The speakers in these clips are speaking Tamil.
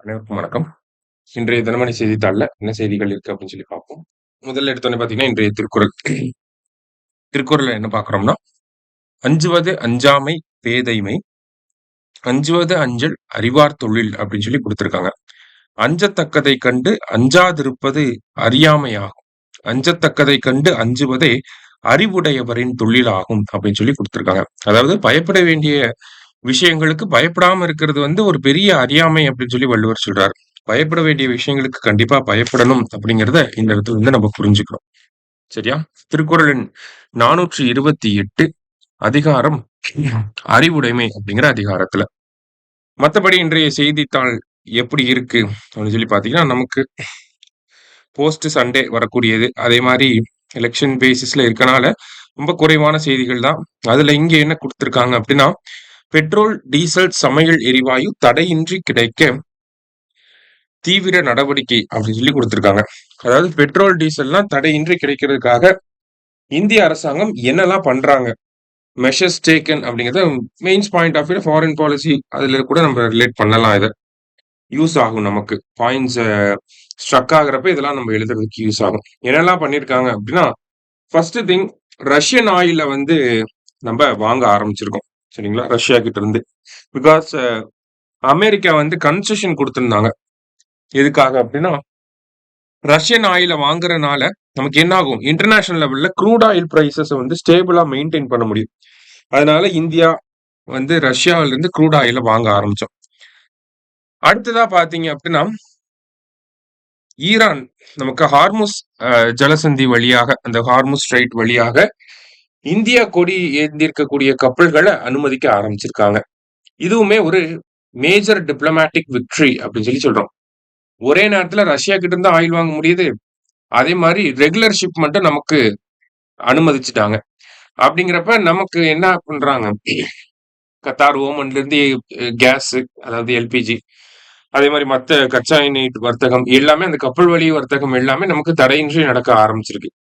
அனைவருக்கும் வணக்கம். இன்றைய தினமணி செய்தித்தாள்ல என்ன செய்திகள் இருக்கு அப்படின்னு சொல்லி பார்ப்போம். முதல்ல எடுத்தோனே பார்த்தீங்கன்னா, இன்றைய திருக்குறள். திருக்குறள்ல என்ன பார்க்குறோம்னா, "அஞ்சுவது அஞ்சாமை பேதைமை, அஞ்சுவது அஞ்சல் அறிவார் தொழில்" அப்படின்னு சொல்லி குடுத்திருக்காங்க. "அஞ்சத்தக்கதைக் கண்டு அஞ்சாதிருப்பது அறியாமையாகும். அஞ்சத்தக்கதைக் கண்டு அஞ்சுவதே அறிவுடையவரின் தொழிலாகும்" அப்படின்னு சொல்லி குடுத்திருக்காங்க. அதாவது பயப்பட வேண்டிய விஷயங்களுக்கு பயப்படாம இருக்கிறது ஒரு பெரிய அறியாமை அப்படின்னு சொல்லி வள்ளுவர் சொல்றாரு. பயப்பட வேண்டிய விஷயங்களுக்கு கண்டிப்பா பயப்படணும் அப்படிங்கிறத இந்த இடத்துல நம்ம புரிஞ்சுக்கணும். சரியா? திருக்குறள் எண் 428 அதிகாரம் அறிவுடைமை அப்படிங்கிற அதிகாரத்துல. மத்தபடி இன்றைய செய்தித்தாள் எப்படி இருக்கு அப்படின்னு சொல்லி பார்த்தீங்கன்னா, நமக்கு போஸ்ட் சண்டே வரக்கூடியது. அதே மாரி எலக்ஷன் பேசிஸ்ல இருக்கனால ரொம்ப குறைவான செய்திகள் தான். அதுல இங்க என்ன குடுத்திருக்காங்க அப்படின்னா, பெட்ரோல், டீசல், சமையல் எரிவாயு தடையின்றி கிடைக்க தீவிர நடவடிக்கை அப்படின்னு சொல்லி குடுத்திருக்காங்க. அதாவது பெட்ரோல், டீசல்லாம் தடையின்றி கிடைக்கிறதுக்காக இந்திய அரசாங்கம் என்னெல்லாம் பண்றாங்க? மெஷர்ஸ் டேக்கன் அப்படிங்கிறத mains point of view foreign policy அதுல கூட நம்ம ரிலேட் பண்ணலாம் இத. யூஸ் ஆகும் நமக்கு. பாயிண்ட்ஸ் ஸ்ட்ரக் ஆகுறப்ப இதெல்லாம் நம்ம எழுதுறதுக்கு யூஸ் ஆகும். என்னெல்லாம் பண்ணியிருக்காங்க அப்படின்னா, ஃபர்ஸ்ட் திங் ரஷ்யன் ஆயில நம்ம வாங்க ஆரம்பிச்சிருக்கோம். சரிங்களா? ரஷ்யா கிட்ட இருந்து. பிகாஸ் அமெரிக்கா கன்செஷன் குடுத்திருந்தாங்க. எதுக்காக அப்படின்னா, ரஷ்யன் ஆயில வாங்குறனால நமக்கு என்ன ஆகும்? இன்டர்நேஷனல் லெவல்ல க்ரூட் ஆயில் பிரைஸஸ ஸ்டேபிளா மெயின்டெயின் பண்ண முடியும். அதனால இந்தியா ரஷ்யாவில இருந்து க்ரூட் ஆயில வாங்க ஆரம்பிச்சோம். அடுத்ததா பார்த்தீங்க அப்படின்னா, ஈரான் நமக்கு ஹார்முஸ் ஜலசந்தி வழியாக, அந்த ஹார்முஸ் ஸ்ட்ரைட் வழியாக இந்தியா கொடி ஏந்தியிருக்கக்கூடிய கப்பல்கள அனுமதிக்க ஆரம்பிச்சிருக்காங்க. இதுவுமே ஒரு மேஜர் டிப்ளமேட்டிக் விக்டரி அப்படின்னு சொல்லி சொல்றோம். ஒரே நேரத்துல ரஷ்யா கிட்ட இருந்து ஆயில் வாங்க முடியுது. அதே மாரி ரெகுலர் ஷிப்மெண்ட்ட நமக்கு அனுமதிச்சுட்டாங்க. அப்படிங்கிறப்ப நமக்கு என்ன பண்றாங்க? கத்தார், ஓமன்ல இருந்து கேஸ் அதாவது எல்பிஜி அதே மாரி மத்த கச்சா எண்ணெய் வர்த்தகம் எல்லாமே அந்த கப்பல் வழி வர்த்தகம் எல்லாமே நமக்கு தடையின்றி நடக்க ஆரம்பிச்சிருக்கு.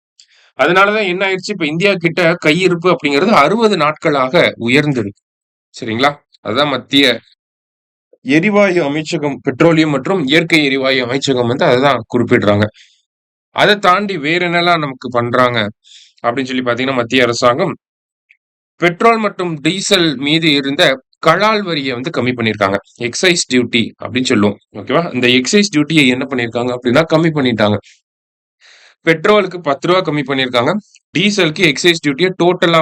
அதனாலதான் என்ன ஆயிருச்சு, இப்ப இந்தியா கிட்ட கையிருப்பு அப்படிங்கிறது 60 நாட்களாக உயர்ந்திருக்கு. சரிங்களா? அதுதான் மத்திய எரிவாயு அமைச்சகம், பெட்ரோலியம் மற்றும் இயற்கை எரிவாயு அமைச்சகம் அததான் குறிப்பிடுறாங்க. அதை தாண்டி வேற என்னெல்லாம் நமக்கு பண்றாங்க அப்படின்னு சொல்லி பாத்தீங்கன்னா, மத்திய அரசாங்கம் பெட்ரோல் மற்றும் டீசல் மீது இருந்த கலால் வரிய கம்மி பண்ணியிருக்காங்க. எக்ஸைஸ் டியூட்டி அப்படின்னு சொல்லுவோம். ஓகேவா? இந்த எக்ஸைஸ் டியூட்டியை என்ன பண்ணியிருக்காங்க அப்படின்னா கம்மி பண்ணிட்டாங்க. பெட்ரோலுக்கு ரூ. 10 கம்மி பண்ணியிருக்காங்க. டீசலுக்கு எக்ஸைஸ் டியூட்டியை டோட்டலா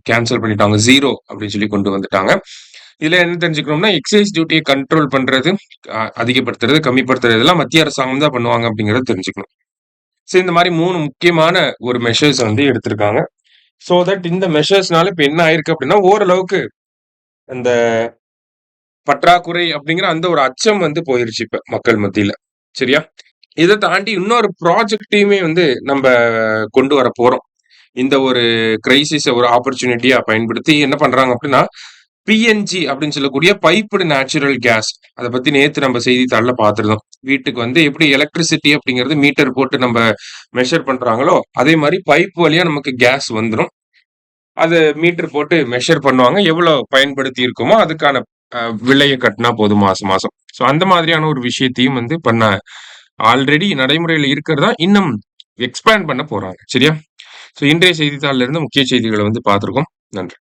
கேன்சல் பண்ணிட்டாங்க. 0 அப்படின்னு சொல்லி கொண்டு வந்துட்டாங்க. இதுல என்ன தெரிஞ்சுக்கணும்னா, எக்ஸைஸ் டியூட்டியை கண்ட்ரோல் பண்றது, அதிகப்படுத்துறது, கம்மிப்படுத்துறது எல்லாம் மத்திய அரசாங்கம் தான் பண்ணுவாங்க அப்படிங்கிறத தெரிஞ்சுக்கணும். சோ இந்த மாதிரி 3 முக்கியமான ஒரு மெஷர்ஸ் எடுத்திருக்காங்க. சோ தட் இந்த மெஷர்ஸ்னால இப்ப என்ன ஆயிருக்கு அப்படின்னா, ஓரளவுக்கு அந்த பற்றாக்குறை அப்படிங்கிற அந்த ஒரு அச்சம் போயிருச்சு இப்ப மக்கள் மத்தியில. சரியா? இதை தாண்டி இன்னொரு ப்ராஜெக்டையுமே நம்ம கொண்டு வர போறோம். இந்த ஒரு கிரைசிஸ ஒரு ஆப்பர்ச்சுனிட்டியா பயன்படுத்தி என்ன பண்றாங்க அப்படின்னா, பிஎன்ஜி அப்படின்னு சொல்லக்கூடிய பைப்டு நேச்சுரல் கேஸ். அதை பத்தி நேத்து நம்ம செய்தித்தாள்ல பார்த்திருந்தோம். வீட்டுக்கு எப்படி எலக்ட்ரிசிட்டி அப்படிங்கிறது மீட்டர் போட்டு நம்ம மெஷர் பண்றாங்களோ, அதே மாதிரி பைப் வழியா நமக்கு கேஸ் வந்துரும். அது மீட்டர் போட்டு மெஷர் பண்ணுவாங்க. எவ்வளவு பயன்படுத்தி இருக்கோமோ அதுக்கான விலையை கட்டினா போதும் மாசம் மாசம். சோ அந்த மாதிரியான ஒரு விஷயத்தையும் பண்ண ஆல்ரெடி நடைமுறையில இருக்கிறதா இன்னும் எக்ஸ்பேண்ட் பண்ண போறாங்க. சரியா? சோ இன்றைய செய்தித்தாள்ல இருந்து முக்கிய செய்திகளை பார்த்திருக்கோம். நன்றி.